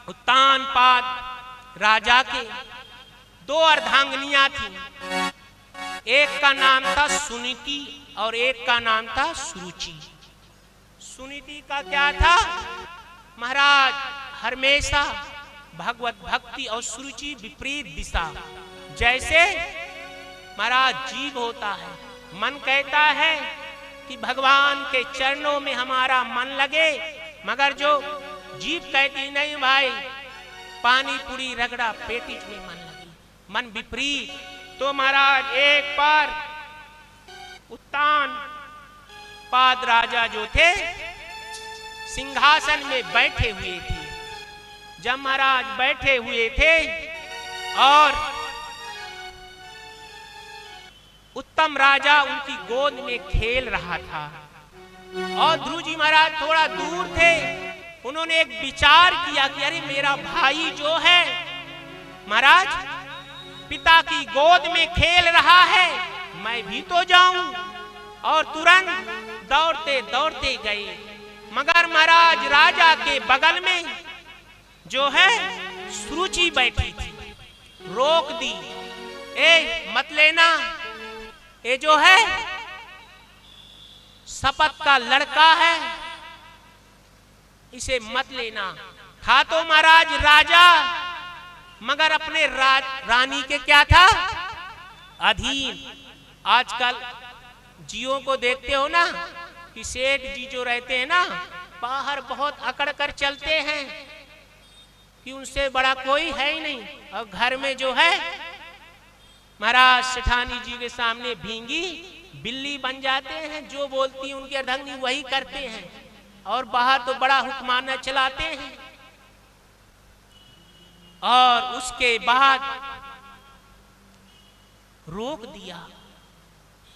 उत्तानपाद राजा के 2 अर्धांगिनियां थीं। एक का नाम था सुनीति और एक का नाम था सुरुचि। सुनीति का क्या था? महाराज हमेशा भगवत भक्ति, और सुरुचि विपरीत दिशा। जैसे महाराज जीव होता है, मन कहता है कि भगवान के चरणों में हमारा मन लगे, मगर जो जीव कहती नहीं भाई, पानी पूरी रगड़ा पेटिज में मन लगे, मन विपरीत। तो महाराज एक बार उत्तानपाद राजा जो थे सिंहासन में बैठे हुए थे। जब महाराज बैठे हुए थे और उत्तम राजा उनकी गोद में खेल रहा था, और ध्रुव जी महाराज थोड़ा दूर थे। उन्होंने एक विचार किया कि अरे मेरा भाई जो है महाराज पिता की गोद में खेल रहा है, मैं भी तो जाऊं। और तुरंत दौड़ते दौड़ते गए, मगर महाराज राजा के बगल में जो है सुरुचि बैठी थी, रोक दी। ए मत लेना, ये जो है शपथ का लड़का है, इसे मत लेना। था तो महाराज राजा, मगर अपने रानी के क्या था? अधीन। आजकल जियो को देखते हो ना कि सेठ जी जो रहते हैं ना, बाहर बहुत अकड़ कर चलते हैं कि उनसे बड़ा कोई है ही नहीं, और घर में जो है महाराज सेठानी जी के सामने भींगी बिल्ली बन जाते हैं। जो बोलती है उनकी अर्धांगिनी वही करते हैं, और बाहर तो बड़ा हुक्माना चलाते हैं। और उसके बाद रोक दिया।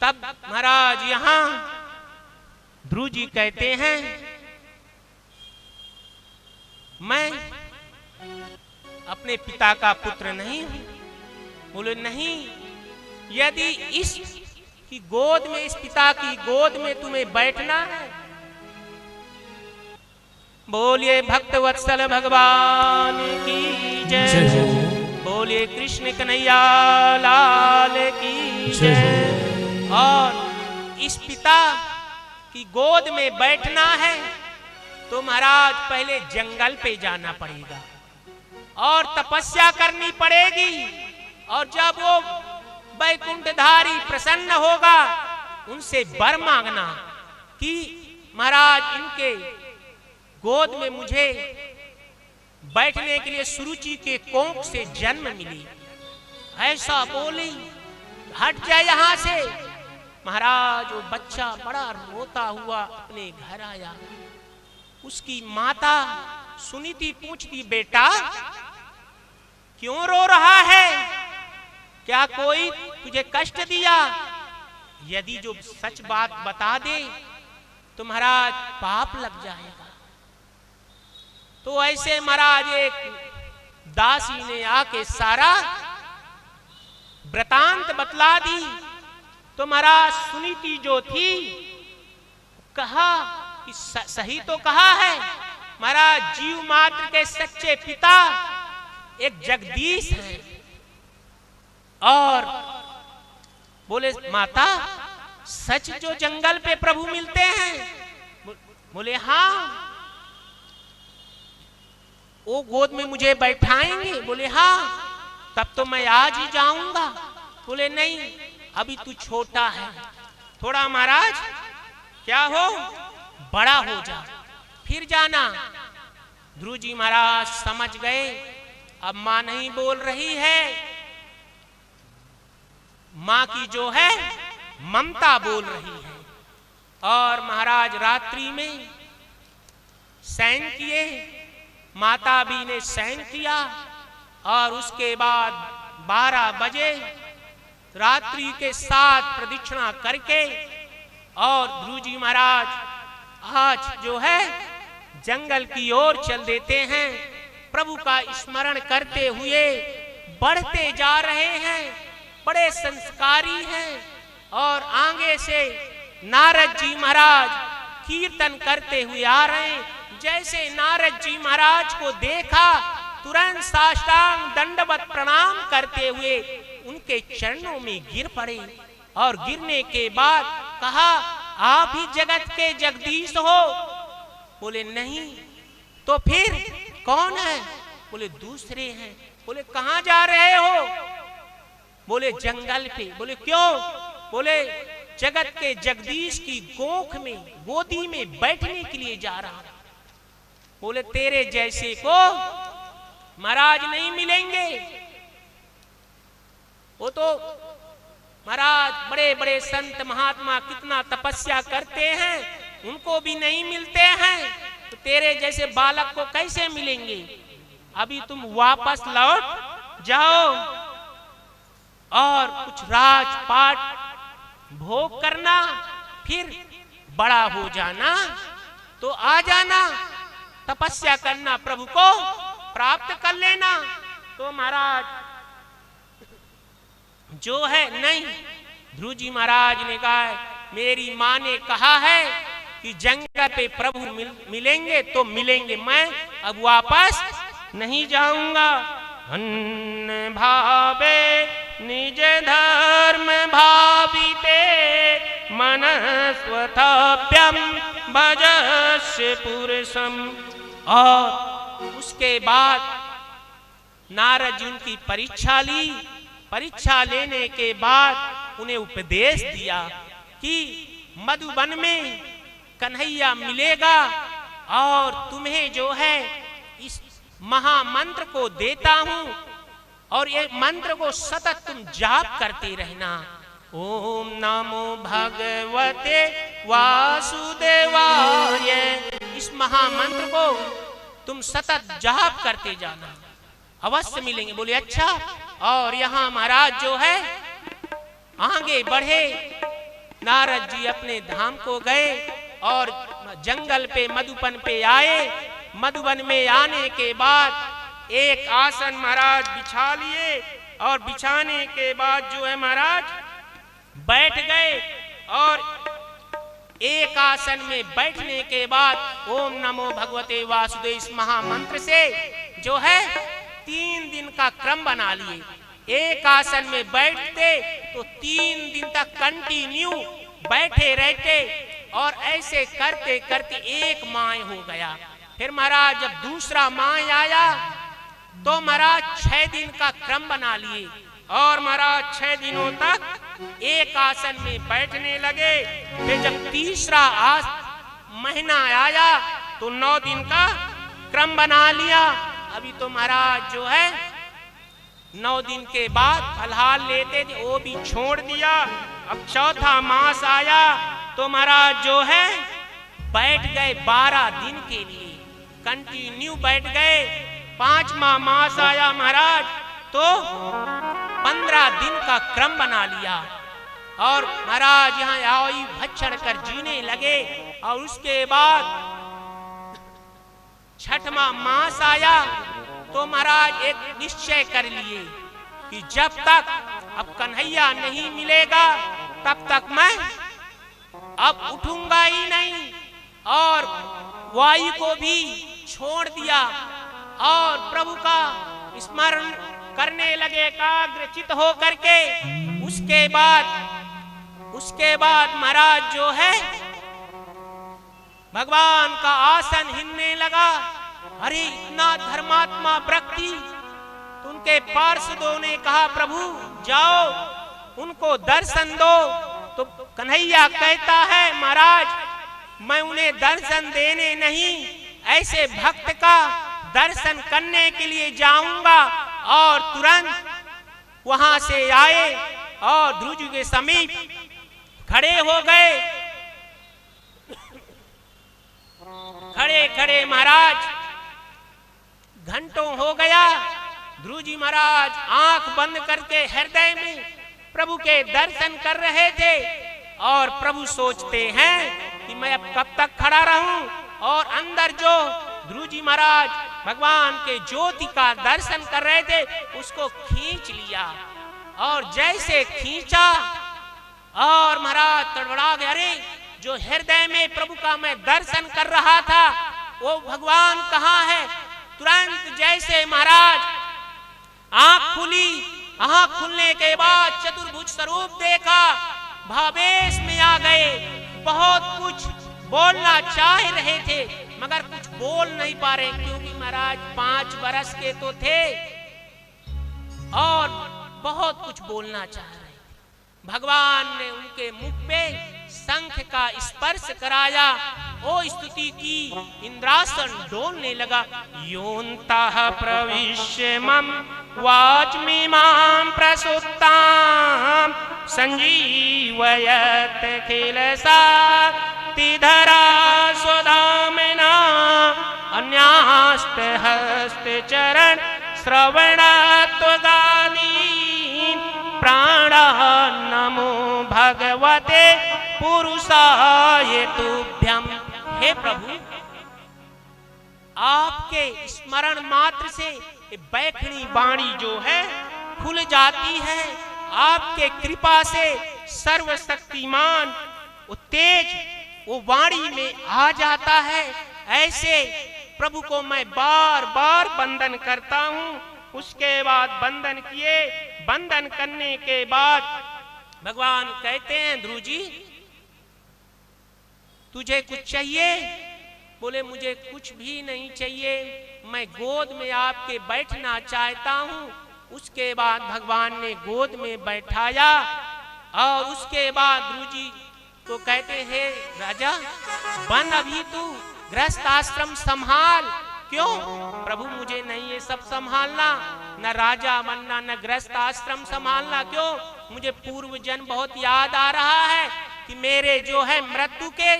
तब महाराज यहां ध्रुव जी कहते हैं, मैं अपने पिता का पुत्र नहीं हूं। बोले नहीं, यदि इस की गोद में, इस पिता की गोद में तुम्हें बैठना है, बोलिए भक्त वत्सल भगवान की जय, बोलिए कृष्ण कन्हैया लाल की जय। और इस पिता की गोद में बैठना है तो महाराज पहले जंगल पे जाना पड़ेगा और तपस्या करनी पड़ेगी। और जब वो वैकुंठधारी प्रसन्न होगा, उनसे वर मांगना कि महाराज इनके गोद में मुझे बैठने के लिए सुरुचि के कोंख से जन्म मिली। ऐसा बोली, हट जाए यहां से। महाराज वो बच्चा बड़ा रोता हुआ अपने घर आया। उसकी माता सुनीति पूछती, बेटा क्यों रो रहा है? क्या कोई तुझे कष्ट दिया? यदि जो सच बात बता दे तो महाराज पाप लग जाएगा। तो ऐसे महाराज एक दासी ने आके सारा वृतांत बतला दी। तो महाराज सुनीति जो थी, कहा कि सही तो कहा है महाराज, जीव मात्र के सच्चे पिता एक जगदीश है। और बोले माता सच जो जंगल पे प्रभु मिलते हैं? बोले हाँ। वो गोद में मुझे बैठाएंगे? बोले हाँ। तब तो मैं आज ही जाऊंगा। बोले नहीं, अभी तू छोटा है, थोड़ा महाराज क्या हो, बड़ा हो जा, फिर जाना। ध्रुव जी महाराज समझ गए अब मां नहीं बोल रही है, मां की जो है ममता बोल रही है। और महाराज रात्रि में शयन किए, माता भी ने शयन किया। और उसके बाद 12 बजे रात्रि के 7 प्रदक्षिणा करके और ध्रुव जी महाराज आज जो है जंगल की ओर चल देते हैं। प्रभु का स्मरण करते हुए बढ़ते जा रहे हैं, बड़े संस्कारी हैं। और आगे से नारद जी महाराज कीर्तन करते हुए आ रहे हैं, जैसे नारद जी महाराज को देखा, तुरंत साष्टांग दंडवत प्रणाम करते हुए उनके चरणों में गिर पड़े और गिरने के बाद कहा, आप ही जगत के जगदीश हो? बोले नहीं। तो फिर कौन है? बोले दूसरे हैं। बोले कहां जा रहे हो? बोले जंगल पे। बोले क्यों? बोले जगत के जगदीश की गोख में, गोदी में बैठने के लिए जा रहा हूं। बोले तेरे जैसे को महाराज नहीं मिलेंगे। वो तो महाराज बड़े बड़े संत महात्मा कितना तपस्या करते हैं, उनको भी नहीं मिलते हैं, तो तेरे जैसे बालक को कैसे मिलेंगे? अभी तुम वापस लौट जाओ और कुछ राजपाट भोग करना, फिर बड़ा हो जाना तो आ जाना, तपस्या करना, प्रभु को प्राप्त कर लेना। तो महाराज जो है नहीं। ध्रुव जी महाराज ने कहा, मेरी माँ ने कहा है कि जंगल पे प्रभु मिलेंगे तो मिलेंगे, मैं अब वापस नहीं जाऊंगा। अन्न भावे निज धर्म भाविते मन स्वथाप्यम भजस्य पुरुषम। और उसके बाद नारद जी उनकी परीक्षा ली। परीक्षा लेने के बाद उन्हें उपदेश दिया कि मधुबन में कन्हैया मिलेगा और तुम्हें जो है इस महामंत्र को देता हूं और ये मंत्र को सतत तुम जाप करते रहना। ओम नमो भगवते वासुदेवाय, इस महामंत्र को तुम सतत जाप करते जाना, अवश्य मिलेंगे। बोले अच्छा। और यहाँ महाराज जो है आगे बढ़े। नारद जी अपने धाम को गए और जंगल पे मधुबन पे आए। मधुबन में आने के बाद एक आसन महाराज बिछा लिए और बिछाने के बाद जो है महाराज बैठ गए। और एक आसन में बैठने के बाद ओम नमो भगवते वासुदेव इस महामंत्र से जो है 3 दिन का क्रम बना लिए। एक आसन में बैठते तो 3 दिन तक कंटिन्यू बैठे रहते और ऐसे करते करते एक माह हो गया। फिर महाराज जब दूसरा माह आया तो महाराज 6 दिन का क्रम बना लिए और महाराज 6 दिनों तक एक आसन में बैठने लगे। फिर जब तीसरा महीना आया तो 9 दिन का क्रम बना लिया। अभी तो महाराज जो है 9 दिन के बाद फलहार लेते थे, वो भी छोड़ दिया। अब चौथा मास आया तो महाराज जो है बैठ गए 12 दिन के लिए, कंटिन्यू बैठ गए। 5वां मास आया महाराज तो 15 दिन का क्रम बना लिया और महाराज यहाँ आयु भक्षण कर जीने लगे। और उसके बाद 6वां मास आया तो महाराज एक निश्चय कर लिए कि जब तक अब कन्हैया नहीं मिलेगा तब तक मैं अब उठूंगा ही नहीं। और वायु को भी छोड़ दिया और प्रभु का स्मरण करने लगे एकाग्रचित हो करके। उसके बाद महाराज जो है भगवान का आसन हिलने लगा। अरे इतना धर्मात्मा व्यक्ति, तो उनके पार्षदों ने कहा प्रभु जाओ उनको दर्शन दो। तो कन्हैया कहता है महाराज मैं उन्हें दर्शन देने नहीं, ऐसे भक्त का दर्शन करने के लिए जाऊंगा। और तुरंत वहां से आए और ध्रुव जी के समीप खड़े हो गए। खड़े खड़े महाराज घंटों हो गया। ध्रुव जी महाराज आंख बंद करके हृदय में प्रभु के दर्शन कर रहे थे। और प्रभु सोचते हैं कि मैं अब कब तक खड़ा रहूं। और अंदर जो ध्रुव जी महाराज भगवान के ज्योति का दर्शन कर रहे थे उसको खींच लिया। और जैसे खींचा और महाराज तड़बड़ा गए, अरे जो हृदय में प्रभु का मैं दर्शन कर रहा था वो भगवान कहाँ है? तुरंत जैसे महाराज आंख खुली, आंख खुलने के बाद चतुर्भुज स्वरूप देखा, भावेश में आ गए। बहुत कुछ बोलना चाह रहे थे मगर कुछ बोल नहीं पा रहे, क्योंकि महाराज 5 बरस के तो थे और बहुत कुछ बोलना चाह रहे थे। भगवान ने उनके मुख पे शंख का स्पर्श कराया, ओ स्तुति की, इंद्रासन डोलने लगा। योऽन्तः प्रविश्य मम वाचमिमां प्रसुप्तां संजीवयत् खिल शक्तिधरा स्वधाम्ना अन्यास्ते हस्ते चरण श्रवणत्वगादीन् प्राणः नमो भगवते पुरुषाय तुभ्यं। हे प्रभु, आपके स्मरण मात्र से बैखनी वाणी जो है खुल जाती है। आपके कृपा से सर्वशक्तिमान वो तेज वो वाणी में आ जाता है। ऐसे प्रभु को मैं बार बार वंदन करता हूँ। उसके बाद वंदन किए, वंदन करने के बाद भगवान कहते हैं, ध्रुव जी तुझे कुछ चाहिए? बोले मुझे कुछ भी नहीं चाहिए, मैं गोद में आपके बैठना चाहता हूँ। उसके बाद भगवान ने गोद में बैठाया और उसके बाद ध्रुव जी को कहते हैं, राजा बन अभी तू गृहस्थ आश्रम संभाल। क्यों? प्रभु मुझे नहीं ये सब संभालना, न राजा बनना न गृहस्थ आश्रम संभालना। क्यों? मुझे पूर्व जन्म बहुत याद आ रहा है कि मेरे जो है मृत्यु के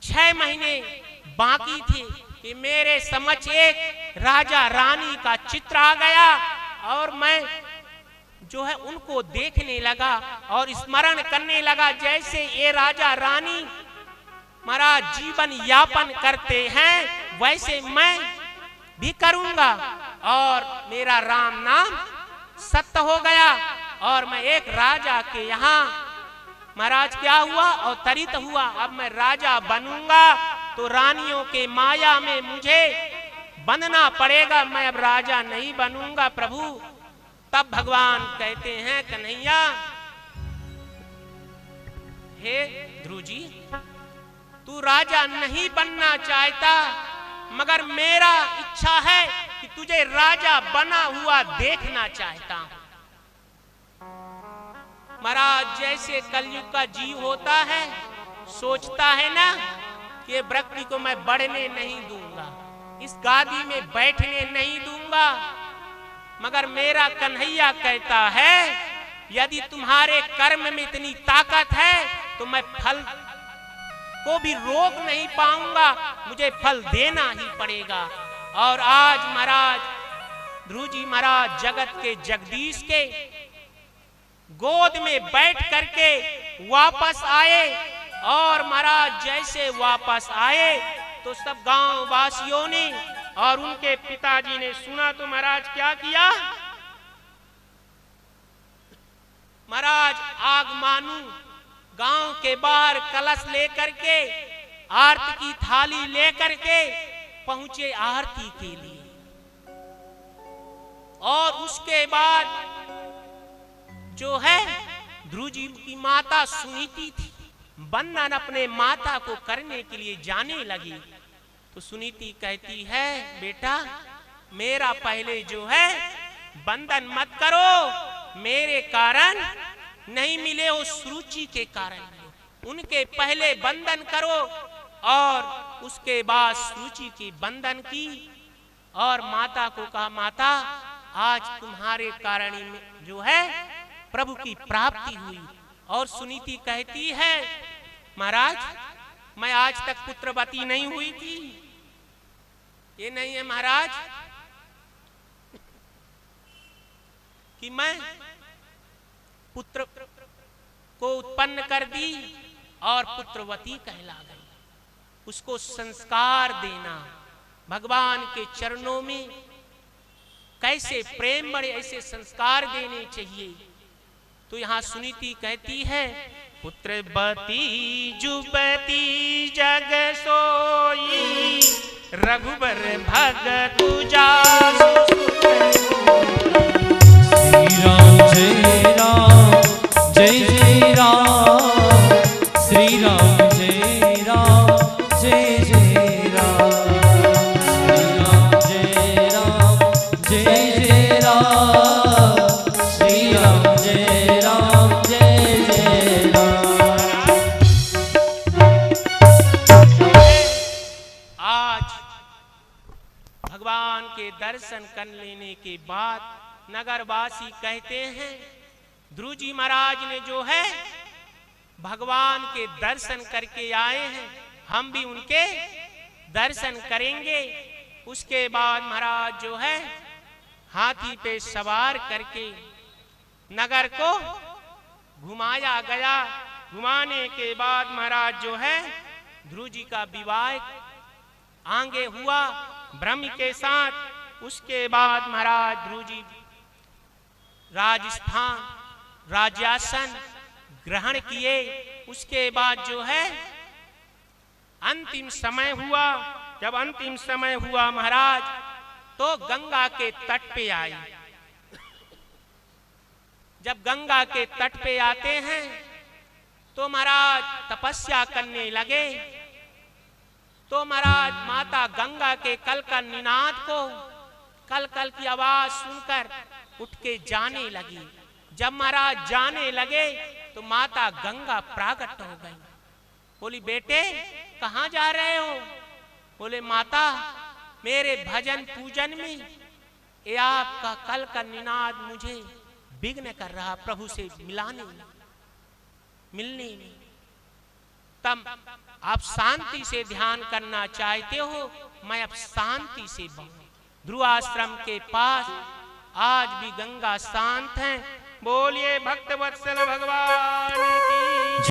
6 महीने बाकी थे कि मेरे समक्ष एक राजा रानी का चित्र आ गया और मैं जो है उनको देखने लगा और स्मरण करने लगा, जैसे ये राजा रानी महाराज जीवन यापन करते हैं वैसे मैं भी करूंगा। और मेरा राम नाम सत्य हो गया और मैं एक राजा के यहाँ महाराज क्या हुआ? अवतरित हुआ। अब मैं राजा बनूंगा तो रानियों के माया में मुझे बंधना पड़ेगा, मैं अब राजा नहीं बनूंगा प्रभु। तब भगवान कहते हैं, कन्हैया हे ध्रुव जी तू राजा नहीं बनना चाहता, मगर मेरा इच्छा है कि तुझे राजा बना हुआ देखना चाहता हूं। महाराज जैसे कलयुग का जीव होता है, सोचता है ना कि ये व्यक्ति को मैं बढ़ने नहीं दूंगा, इस गादी में बैठने नहीं दूंगा, मगर मेरा कन्हैया कहता है यदि तुम्हारे कर्म में इतनी ताकत है तो मैं फल को भी रोक नहीं पाऊंगा, मुझे फल देना ही पड़ेगा। और आज महाराज ध्रुव जी महाराज जगत के जगदीश के गोद में बैठ करके वापस आए और महाराज जैसे वापस आए तो सब गांव वासियों ने और उनके पिताजी ने सुना तो महाराज क्या किया? महाराज आगमानू गांव के बाहर कलश लेकर के आरती की थाली लेकर के पहुंचे आरती के लिए। और उसके बाद जो है ध्रुव जी की माता सुनीति थी, वंदन अपने माता को करने के लिए जाने लगी तो सुनीति कहती है, बेटा मेरा पहले जो है वंदन मत करो, मेरे कारण नहीं मिले हो, सुरुचि के कारण उनके पहले वंदन करो। और उसके बाद सुरुचि की वंदन की और माता को कहा, माता आज तुम्हारे कारण जो है प्रभु की प्राप्ति हुई। और सुनीति कहती है, महाराज मैं आज तक पुत्रवती नहीं हुई थी, ये नहीं है महाराज कि मैं पुत्र को उत्पन्न कर दी और पुत्रवती कहला गई। उसको संस्कार देना भगवान के चरणों में कैसे प्रेम बड़े ऐसे संस्कार देने चाहिए। तो यहां सुनीति कहती है पुत्रवती जुबती जग सोई, रघुबर भगत जासु श्री राम जय राम जय जय राम, श्री राम जय राम जय जय राम, श्री राम जय राम जय जय राम, श्री राम जय राम जय जय राम। आज भगवान के दर्शन कर लेने के बाद नगरवासी कहते हैं ध्रुव जी महाराज ने जो है भगवान के दर्शन करके आए हैं, हम भी उनके दर्शन करेंगे। उसके बाद महाराज जो है हाथी पे सवार करके नगर को घुमाया गया। घुमाने के बाद महाराज जो है ध्रुव जी का विवाह आगे हुआ ब्रह्म के साथ। उसके बाद महाराज ध्रुव जी राजस्थान राज्यासन ग्रहण किए। उसके बाद जो है अंतिम समय हुआ। जब अंतिम समय हुआ महाराज तो गंगा के तट पे आए। जब गंगा के तट पे आते हैं तो महाराज तपस्या करने लगे। तो महाराज माता गंगा के कल का निनाद को, कल कल की आवाज सुनकर उठ के जाने लगी। जब महाराज जाने लगे तो माता गंगा प्राकट हो गई। बोली बेटे कहाँ जा रहे हो? बोले माता मेरे भजन पूजन में ये आपका कल का निनाद मुझे विघ्न कर रहा, प्रभु से मिलने में। तब आप शांति से ध्यान करना चाहते हो, मैं अब शांति से ध्रुव आश्रम के पास आज भी गंगा शांत है। बोलिए भक्तवत्सल भगवान की।